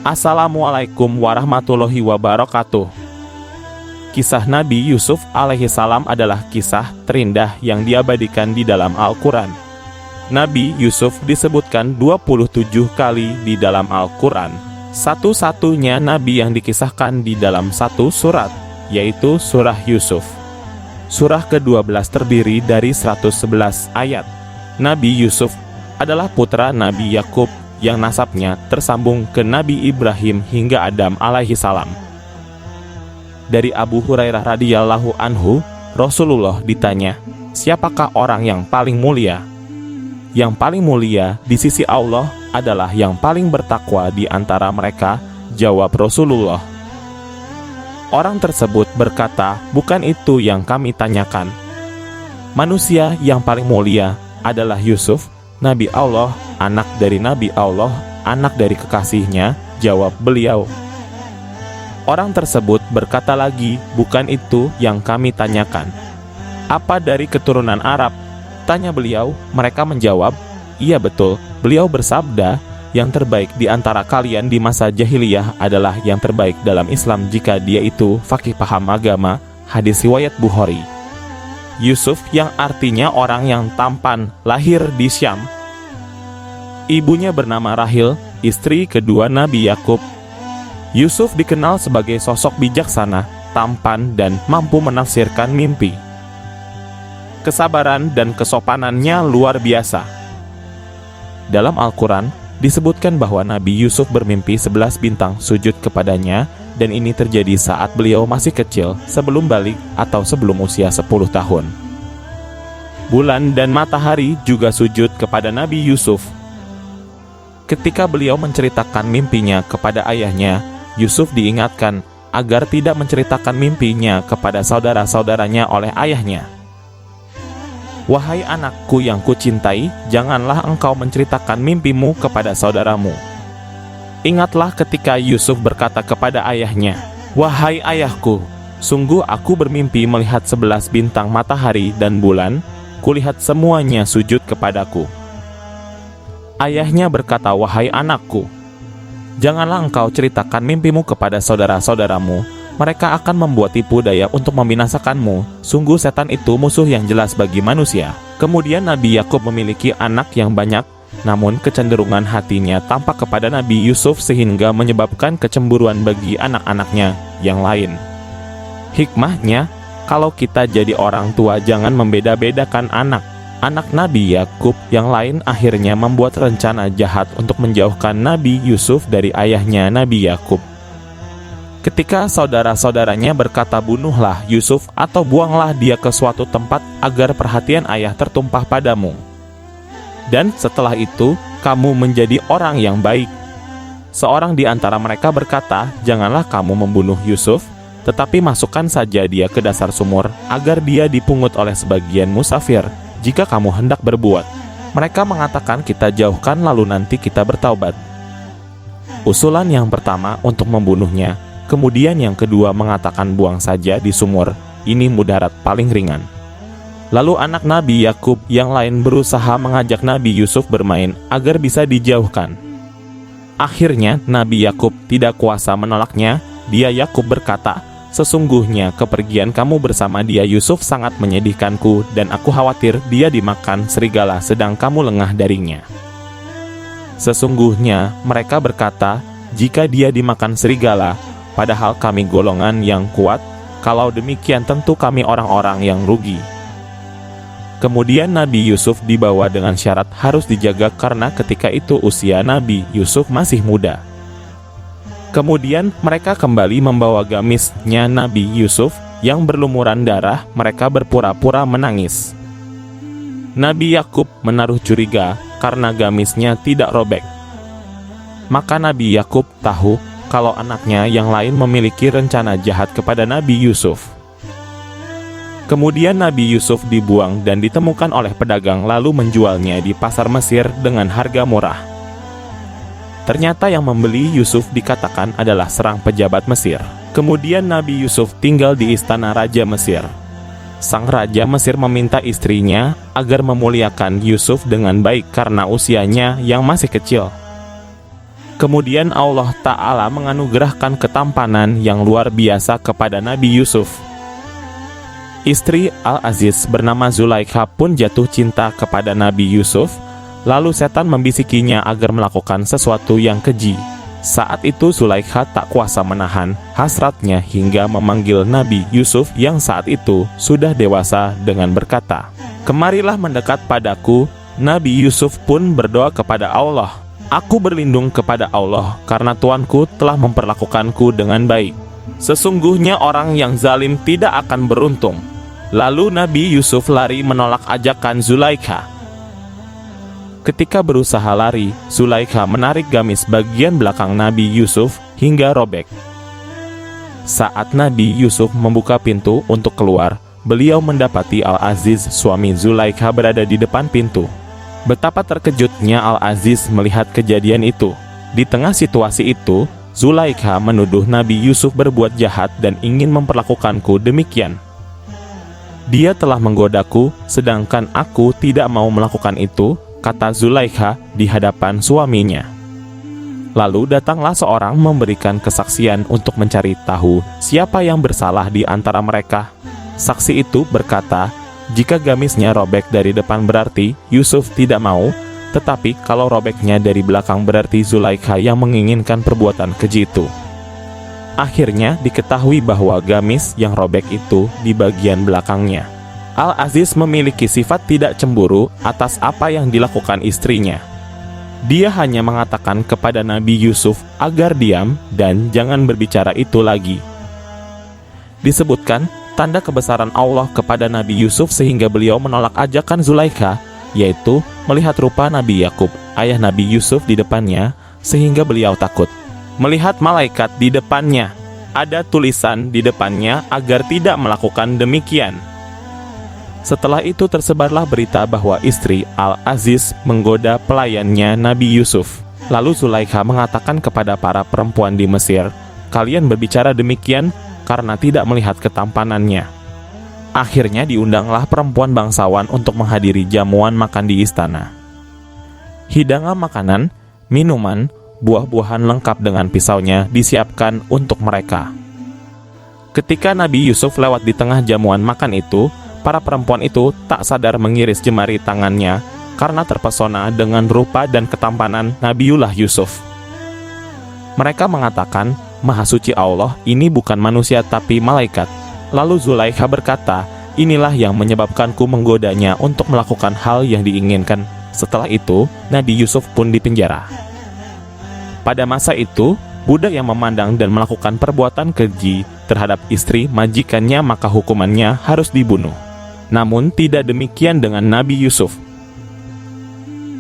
Assalamualaikum warahmatullahi wabarakatuh. Kisah Nabi Yusuf alaihissalam adalah kisah terindah yang diabadikan di dalam Al-Quran. Nabi Yusuf disebutkan 27 kali di dalam Al-Quran. Satu-satunya Nabi yang dikisahkan di dalam satu surat, yaitu Surah Yusuf. Surah ke-12 terdiri dari 111 ayat. Nabi Yusuf adalah putra Nabi Yakub yang nasabnya tersambung ke Nabi Ibrahim hingga Adam alaihissalam. Dari Abu Hurairah radhiyallahu anhu, Rasulullah ditanya, "Siapakah orang yang paling mulia?" Yang paling mulia di sisi Allah adalah yang paling bertakwa di antara mereka, jawab Rasulullah. Orang tersebut berkata, "Bukan itu yang kami tanyakan. Manusia yang paling mulia adalah Yusuf, Nabi Allah, anak dari Nabi Allah, anak dari kekasihnya," jawab beliau. Orang tersebut berkata lagi, "Bukan itu yang kami tanyakan. Apa dari keturunan Arab?" Tanya beliau. Mereka menjawab, "Iya betul." Beliau bersabda, "Yang terbaik di antara kalian di masa jahiliyah adalah yang terbaik dalam Islam jika dia itu faqih paham agama." Hadis riwayat Bukhari. Yusuf yang artinya orang yang tampan, lahir di Syam. Ibunya bernama Rahil, istri kedua Nabi Yakub. Yusuf dikenal sebagai sosok bijaksana, tampan, dan mampu menafsirkan mimpi. Kesabaran dan kesopanannya luar biasa. Dalam Al-Quran, disebutkan bahwa Nabi Yusuf bermimpi 11 bintang sujud kepadanya, dan ini terjadi saat beliau masih kecil, sebelum balik atau sebelum usia 10 tahun. Bulan dan matahari juga sujud kepada Nabi Yusuf. Ketika beliau menceritakan mimpinya kepada ayahnya, Yusuf diingatkan agar tidak menceritakan mimpinya kepada saudara-saudaranya oleh ayahnya. "Wahai anakku yang kucintai, janganlah engkau menceritakan mimpimu kepada saudaramu." Ingatlah ketika Yusuf berkata kepada ayahnya, "Wahai ayahku, sungguh aku bermimpi melihat 11 bintang matahari dan bulan, kulihat semuanya sujud kepadaku." Ayahnya berkata, "Wahai anakku, janganlah engkau ceritakan mimpimu kepada saudara-saudaramu, mereka akan membuat tipu daya untuk membinasakanmu, sungguh setan itu musuh yang jelas bagi manusia." Kemudian Nabi Yakub memiliki anak yang banyak, namun kecenderungan hatinya tampak kepada Nabi Yusuf sehingga menyebabkan kecemburuan bagi anak-anaknya yang lain. Hikmahnya, kalau kita jadi orang tua jangan membeda-bedakan anak. Anak Nabi Yakub yang lain akhirnya membuat rencana jahat untuk menjauhkan Nabi Yusuf dari ayahnya Nabi Yakub. Ketika saudara-saudaranya berkata, "Bunuhlah Yusuf atau buanglah dia ke suatu tempat agar perhatian ayah tertumpah padamu. Dan setelah itu, kamu menjadi orang yang baik." Seorang di antara mereka berkata, "Janganlah kamu membunuh Yusuf, tetapi masukkan saja dia ke dasar sumur, agar dia dipungut oleh sebagian musafir, jika kamu hendak berbuat." Mereka mengatakan, "Kita jauhkan lalu nanti kita bertaubat." Usulan yang pertama untuk membunuhnya, kemudian yang kedua mengatakan buang saja di sumur. Ini mudarat paling ringan. Lalu anak Nabi Yakub yang lain berusaha mengajak Nabi Yusuf bermain agar bisa dijauhkan. Akhirnya Nabi Yakub tidak kuasa menolaknya. Dia Yakub berkata, "Sesungguhnya kepergian kamu bersama dia Yusuf sangat menyedihkanku, dan aku khawatir dia dimakan serigala sedang kamu lengah darinya." Sesungguhnya mereka berkata, "Jika dia dimakan serigala, padahal kami golongan yang kuat, kalau demikian tentu kami orang-orang yang rugi." Kemudian Nabi Yusuf dibawa dengan syarat harus dijaga karena ketika itu usia Nabi Yusuf masih muda. Kemudian mereka kembali membawa gamisnya Nabi Yusuf yang berlumuran darah. Mereka berpura-pura menangis. Nabi Yakub menaruh curiga karena gamisnya tidak robek. Maka Nabi Yakub tahu kalau anaknya yang lain memiliki rencana jahat kepada Nabi Yusuf. Kemudian Nabi Yusuf dibuang dan ditemukan oleh pedagang lalu menjualnya di pasar Mesir dengan harga murah. Ternyata yang membeli Yusuf dikatakan adalah serang pejabat Mesir. Kemudian Nabi Yusuf tinggal di istana Raja Mesir. Sang Raja Mesir meminta istrinya agar memuliakan Yusuf dengan baik karena usianya yang masih kecil. Kemudian Allah Ta'ala menganugerahkan ketampanan yang luar biasa kepada Nabi Yusuf. Istri Al-Aziz bernama Zulaikha pun jatuh cinta kepada Nabi Yusuf, lalu setan membisikinya agar melakukan sesuatu yang keji. Saat itu Zulaikha tak kuasa menahan hasratnya hingga memanggil Nabi Yusuf yang saat itu sudah dewasa dengan berkata, "Kemarilah mendekat padaku." Nabi Yusuf pun berdoa kepada Allah, "Aku berlindung kepada Allah karena Tuanku telah memperlakukanku dengan baik. Sesungguhnya orang yang zalim tidak akan beruntung." Lalu Nabi Yusuf lari menolak ajakan Zulaikha. Ketika berusaha lari, Zulaikha menarik gamis bagian belakang Nabi Yusuf hingga robek. Saat Nabi Yusuf membuka pintu untuk keluar, beliau mendapati Al-Aziz, suami Zulaikha, berada di depan pintu. Betapa terkejutnya Al-Aziz melihat kejadian itu. Di tengah situasi itu, Zulaikha menuduh Nabi Yusuf berbuat jahat dan ingin memperlakukanku demikian. "Dia telah menggodaku, sedangkan aku tidak mau melakukan itu," kata Zulaikha di hadapan suaminya. Lalu datanglah seorang memberikan kesaksian untuk mencari tahu siapa yang bersalah di antara mereka. Saksi itu berkata, jika gamisnya robek dari depan berarti Yusuf tidak mau, tetapi kalau robeknya dari belakang berarti Zulaikha yang menginginkan perbuatan keji itu. Akhirnya diketahui bahwa gamis yang robek itu di bagian belakangnya. Al-Aziz memiliki sifat tidak cemburu atas apa yang dilakukan istrinya. Dia hanya mengatakan kepada Nabi Yusuf agar diam dan jangan berbicara itu lagi. Disebutkan tanda kebesaran Allah kepada Nabi Yusuf sehingga beliau menolak ajakan Zulaikha, yaitu melihat rupa Nabi Yakub, ayah Nabi Yusuf, di depannya, sehingga beliau takut. Melihat malaikat di depannya, ada tulisan di depannya agar tidak melakukan demikian. Setelah itu tersebarlah berita bahwa istri Al-Aziz menggoda pelayannya Nabi Yusuf. Lalu Zulaikha mengatakan kepada para perempuan di Mesir, "Kalian berbicara demikian karena tidak melihat ketampanannya." Akhirnya diundanglah perempuan bangsawan untuk menghadiri jamuan makan di istana. Hidangan makanan, minuman, buah-buahan lengkap dengan pisaunya disiapkan untuk mereka. Ketika Nabi Yusuf lewat di tengah jamuan makan itu, para perempuan itu tak sadar mengiris jemari tangannya karena terpesona dengan rupa dan ketampanan Nabiullah Yusuf. Mereka mengatakan, "Maha suci Allah, ini bukan manusia tapi malaikat." Lalu Zulaikha berkata, "Inilah yang menyebabkanku menggodanya untuk melakukan hal yang diinginkan." Setelah itu, Nabi Yusuf pun dipenjara. Pada masa itu, budak yang memandang dan melakukan perbuatan keji terhadap istri majikannya maka hukumannya harus dibunuh. Namun tidak demikian dengan Nabi Yusuf.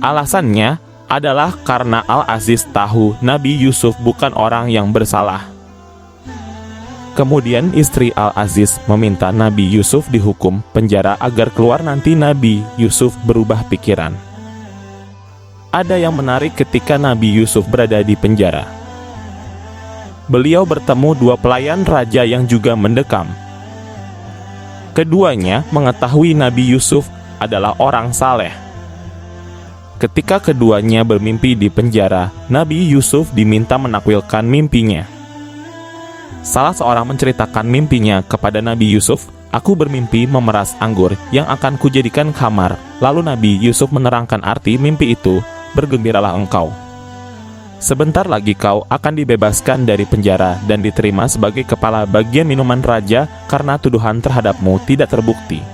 Alasannya adalah karena Al-Aziz tahu Nabi Yusuf bukan orang yang bersalah. Kemudian istri Al-Aziz meminta Nabi Yusuf dihukum penjara agar keluar nanti Nabi Yusuf berubah pikiran. Ada yang menarik ketika Nabi Yusuf berada di penjara. Beliau bertemu dua pelayan raja yang juga mendekam. Keduanya mengetahui Nabi Yusuf adalah orang saleh. Ketika keduanya bermimpi di penjara, Nabi Yusuf diminta menakwilkan mimpinya. Salah seorang menceritakan mimpinya kepada Nabi Yusuf, "Aku bermimpi memeras anggur yang akan kujadikan khamar." Lalu Nabi Yusuf menerangkan arti mimpi itu, "Bergembiralah engkau. Sebentar lagi kau akan dibebaskan dari penjara dan diterima sebagai kepala bagian minuman raja karena tuduhan terhadapmu tidak terbukti."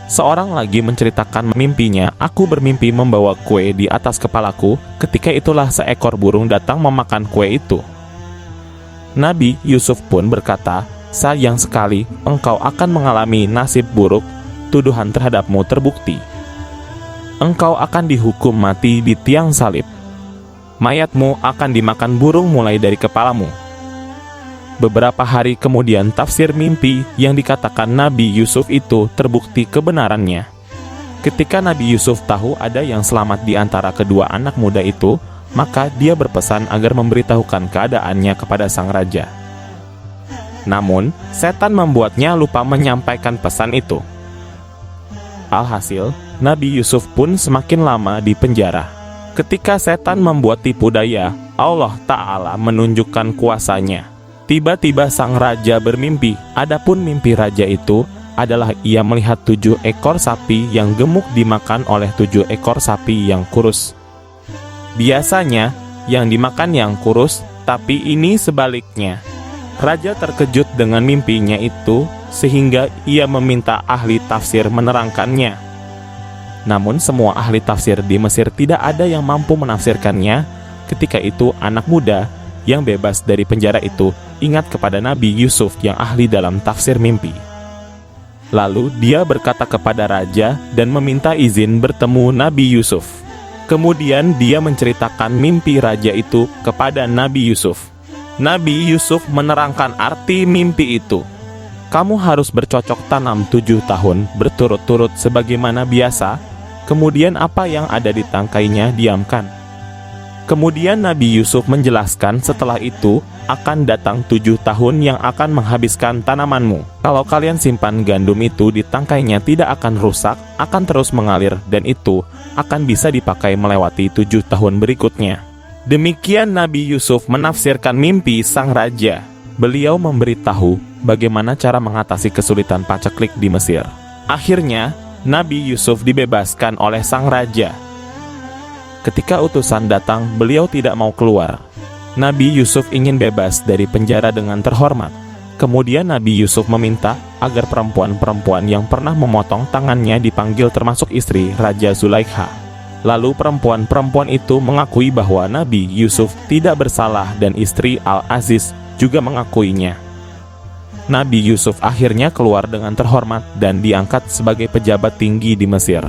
Seorang lagi menceritakan mimpinya, "Aku bermimpi membawa kue di atas kepalaku, ketika itulah seekor burung datang memakan kue itu." Nabi Yusuf pun berkata, "Sayang sekali engkau akan mengalami nasib buruk, tuduhan terhadapmu terbukti. Engkau akan dihukum mati di tiang salib. Mayatmu akan dimakan burung mulai dari kepalamu." Beberapa hari kemudian tafsir mimpi yang dikatakan Nabi Yusuf itu terbukti kebenarannya. Ketika Nabi Yusuf tahu ada yang selamat di antara kedua anak muda itu, maka dia berpesan agar memberitahukan keadaannya kepada sang raja. Namun, setan membuatnya lupa menyampaikan pesan itu. Alhasil, Nabi Yusuf pun semakin lama di penjara. Ketika setan membuat tipu daya, Allah Ta'ala menunjukkan kuasanya. Tiba-tiba sang raja bermimpi. Adapun mimpi raja itu adalah ia melihat 7 ekor sapi yang gemuk dimakan oleh 7 ekor sapi yang kurus. Biasanya yang dimakan yang kurus, tapi ini sebaliknya. Raja terkejut dengan mimpinya itu sehingga ia meminta ahli tafsir menerangkannya. Namun semua ahli tafsir di Mesir tidak ada yang mampu menafsirkannya. Ketika itu anak muda yang bebas dari penjara itu ingat kepada Nabi Yusuf yang ahli dalam tafsir mimpi. Lalu dia berkata kepada raja dan meminta izin bertemu Nabi Yusuf. Kemudian dia menceritakan mimpi raja itu kepada Nabi Yusuf. Nabi Yusuf menerangkan arti mimpi itu. Kamu harus bercocok tanam 7 tahun berturut-turut sebagaimana biasa, kemudian apa yang ada di tangkainya diamkan. Kemudian Nabi Yusuf menjelaskan setelah itu akan datang 7 tahun yang akan menghabiskan tanamanmu. Kalau kalian simpan gandum itu di tangkainya tidak akan rusak, akan terus mengalir dan itu akan bisa dipakai melewati 7 tahun berikutnya. Demikian Nabi Yusuf menafsirkan mimpi sang raja. Beliau memberitahu bagaimana cara mengatasi kesulitan paceklik di Mesir. Akhirnya Nabi Yusuf dibebaskan oleh sang raja. Ketika utusan datang, beliau tidak mau keluar. Nabi Yusuf ingin bebas dari penjara dengan terhormat. Kemudian Nabi Yusuf meminta agar perempuan-perempuan yang pernah memotong tangannya dipanggil termasuk istri Raja Zulaikha. Lalu perempuan-perempuan itu mengakui bahwa Nabi Yusuf tidak bersalah dan istri Al-Aziz juga mengakuinya. Nabi Yusuf akhirnya keluar dengan terhormat dan diangkat sebagai pejabat tinggi di Mesir.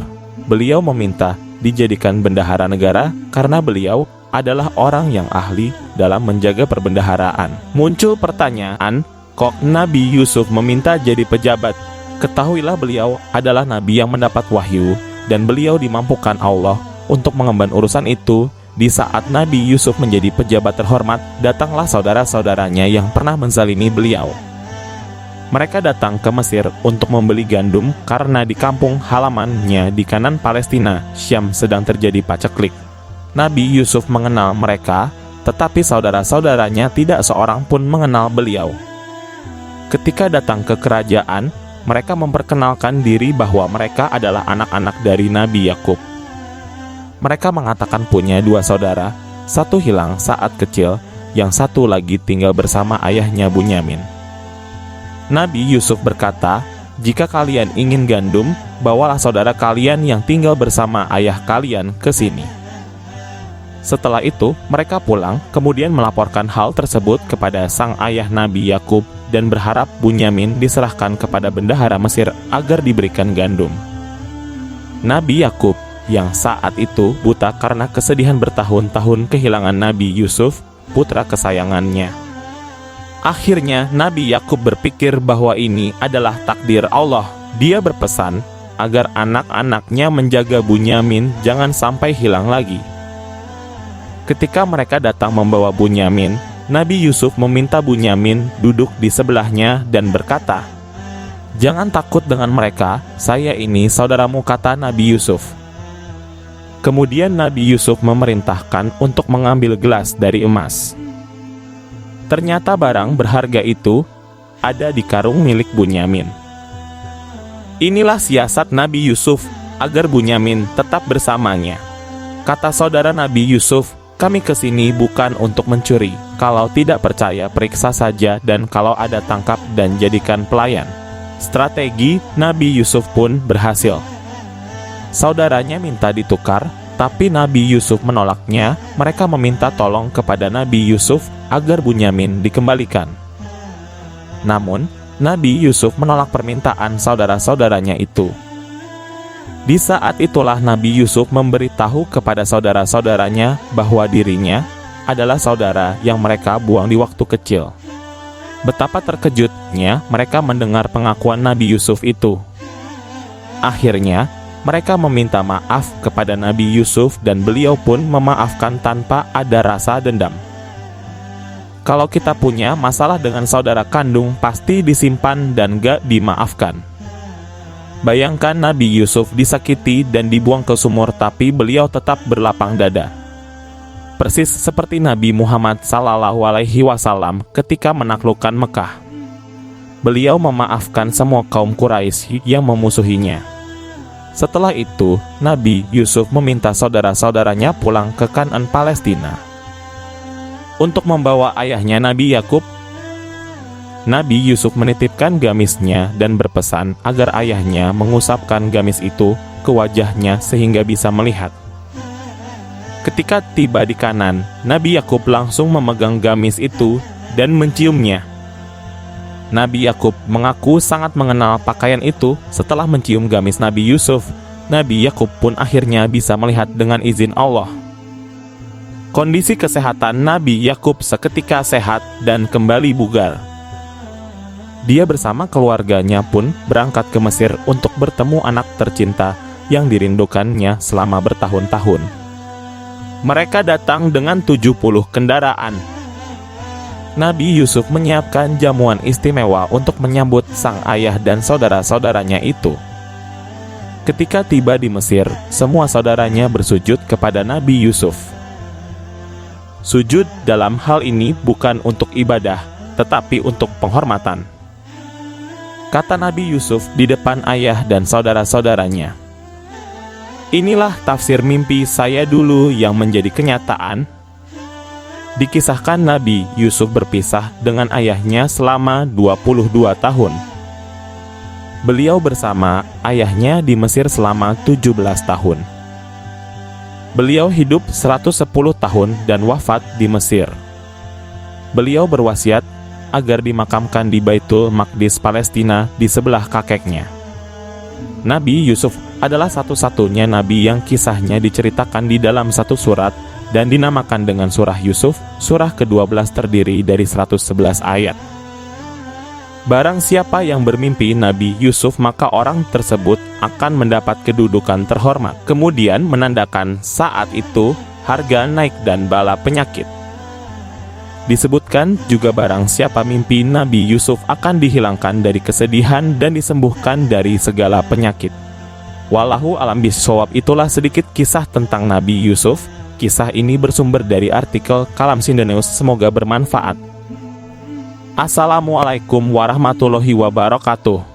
Beliau meminta dijadikan bendahara negara karena beliau adalah orang yang ahli dalam menjaga perbendaharaan. Muncul pertanyaan, kok Nabi Yusuf meminta jadi pejabat? Ketahuilah beliau adalah nabi yang mendapat wahyu dan beliau dimampukan Allah untuk mengemban urusan itu. Di saat Nabi Yusuf menjadi pejabat terhormat, datanglah saudara-saudaranya yang pernah menzalimi beliau. Mereka datang ke Mesir untuk membeli gandum karena di kampung halamannya di kanan Palestina, Syam sedang terjadi paceklik. Nabi Yusuf mengenal mereka, tetapi saudara-saudaranya tidak seorang pun mengenal beliau. Ketika datang ke kerajaan, mereka memperkenalkan diri bahwa mereka adalah anak-anak dari Nabi Yakub. Mereka mengatakan punya 2 saudara, satu hilang saat kecil, yang satu lagi tinggal bersama ayahnya Bunyamin. Nabi Yusuf berkata, jika kalian ingin gandum, bawalah saudara kalian yang tinggal bersama ayah kalian ke sini. Setelah itu, mereka pulang, kemudian melaporkan hal tersebut kepada sang ayah Nabi Yakub dan berharap Bunyamin diserahkan kepada bendahara Mesir agar diberikan gandum. Nabi Yakub, yang saat itu buta karena kesedihan bertahun-tahun kehilangan Nabi Yusuf, putra kesayangannya. Akhirnya Nabi Yakub berpikir bahwa ini adalah takdir Allah. Dia berpesan agar anak-anaknya menjaga Bunyamin jangan sampai hilang lagi. Ketika mereka datang membawa Bunyamin, Nabi Yusuf meminta Bunyamin duduk di sebelahnya dan berkata, "Jangan takut dengan mereka, saya ini saudaramu," kata Nabi Yusuf. Kemudian Nabi Yusuf memerintahkan untuk mengambil gelas dari emas. Ternyata barang berharga itu ada di karung milik Bunyamin. Inilah siasat Nabi Yusuf agar Bunyamin tetap bersamanya. Kata saudara Nabi Yusuf, "Kami kesini bukan untuk mencuri. Kalau tidak percaya, periksa saja, dan kalau ada tangkap dan jadikan pelayan." Strategi Nabi Yusuf pun berhasil. Saudaranya minta ditukar, tapi Nabi Yusuf menolaknya. Mereka meminta tolong kepada Nabi Yusuf agar Bunyamin dikembalikan. Namun, Nabi Yusuf menolak permintaan saudara-saudaranya itu. Di saat itulah Nabi Yusuf memberitahu kepada saudara-saudaranya bahwa dirinya adalah saudara yang mereka buang di waktu kecil. Betapa terkejutnya mereka mendengar pengakuan Nabi Yusuf itu. Akhirnya, mereka meminta maaf kepada Nabi Yusuf dan beliau pun memaafkan tanpa ada rasa dendam. Kalau kita punya masalah dengan saudara kandung, pasti disimpan dan gak dimaafkan. Bayangkan Nabi Yusuf disakiti dan dibuang ke sumur, tapi beliau tetap berlapang dada. persis seperti Nabi Muhammad SAW ketika menaklukkan Mekah. Beliau memaafkan semua kaum Quraisy yang memusuhinya. Setelah itu, Nabi Yusuf meminta saudara-saudaranya pulang ke Kanaan Palestina untuk membawa ayahnya Nabi Yakub. Nabi Yusuf menitipkan gamisnya dan berpesan agar ayahnya mengusapkan gamis itu ke wajahnya sehingga bisa melihat. Ketika tiba di Kanaan, Nabi Yakub langsung memegang gamis itu dan menciumnya. Nabi Yakub mengaku sangat mengenal pakaian itu. Setelah mencium gamis Nabi Yusuf, Nabi Yakub pun akhirnya bisa melihat dengan izin Allah. Kondisi kesehatan Nabi Yakub seketika sehat dan kembali bugar. Dia bersama keluarganya pun berangkat ke Mesir untuk bertemu anak tercinta yang dirindukannya selama bertahun-tahun. Mereka datang dengan 70 kendaraan. Nabi Yusuf menyiapkan jamuan istimewa untuk menyambut sang ayah dan saudara-saudaranya itu. Ketika tiba di Mesir, semua saudaranya bersujud kepada Nabi Yusuf. Sujud dalam hal ini bukan untuk ibadah, tetapi untuk penghormatan. Kata Nabi Yusuf di depan ayah dan saudara-saudaranya, "Inilah tafsir mimpi saya dulu yang menjadi kenyataan." Dikisahkan Nabi Yusuf berpisah dengan ayahnya selama 22 tahun. Beliau bersama ayahnya di Mesir selama 17 tahun. Beliau hidup 110 tahun dan wafat di Mesir. Beliau berwasiat agar dimakamkan di Baitul Maqdis Palestina di sebelah kakeknya. Nabi Yusuf adalah satu-satunya nabi yang kisahnya diceritakan di dalam satu surat dan dinamakan dengan surah Yusuf. Surah ke-12 terdiri dari 111 ayat. Barang siapa yang bermimpi Nabi Yusuf, maka orang tersebut akan mendapat kedudukan terhormat. Kemudian menandakan saat itu harga naik dan bala penyakit. Disebutkan juga barang siapa mimpi Nabi Yusuf akan dihilangkan dari kesedihan dan disembuhkan dari segala penyakit. Wallahu a'lam bishawab. Itulah sedikit kisah tentang Nabi Yusuf. Kisah ini bersumber dari artikel Kalam Sindonews. Semoga bermanfaat. Assalamualaikum warahmatullahi wabarakatuh.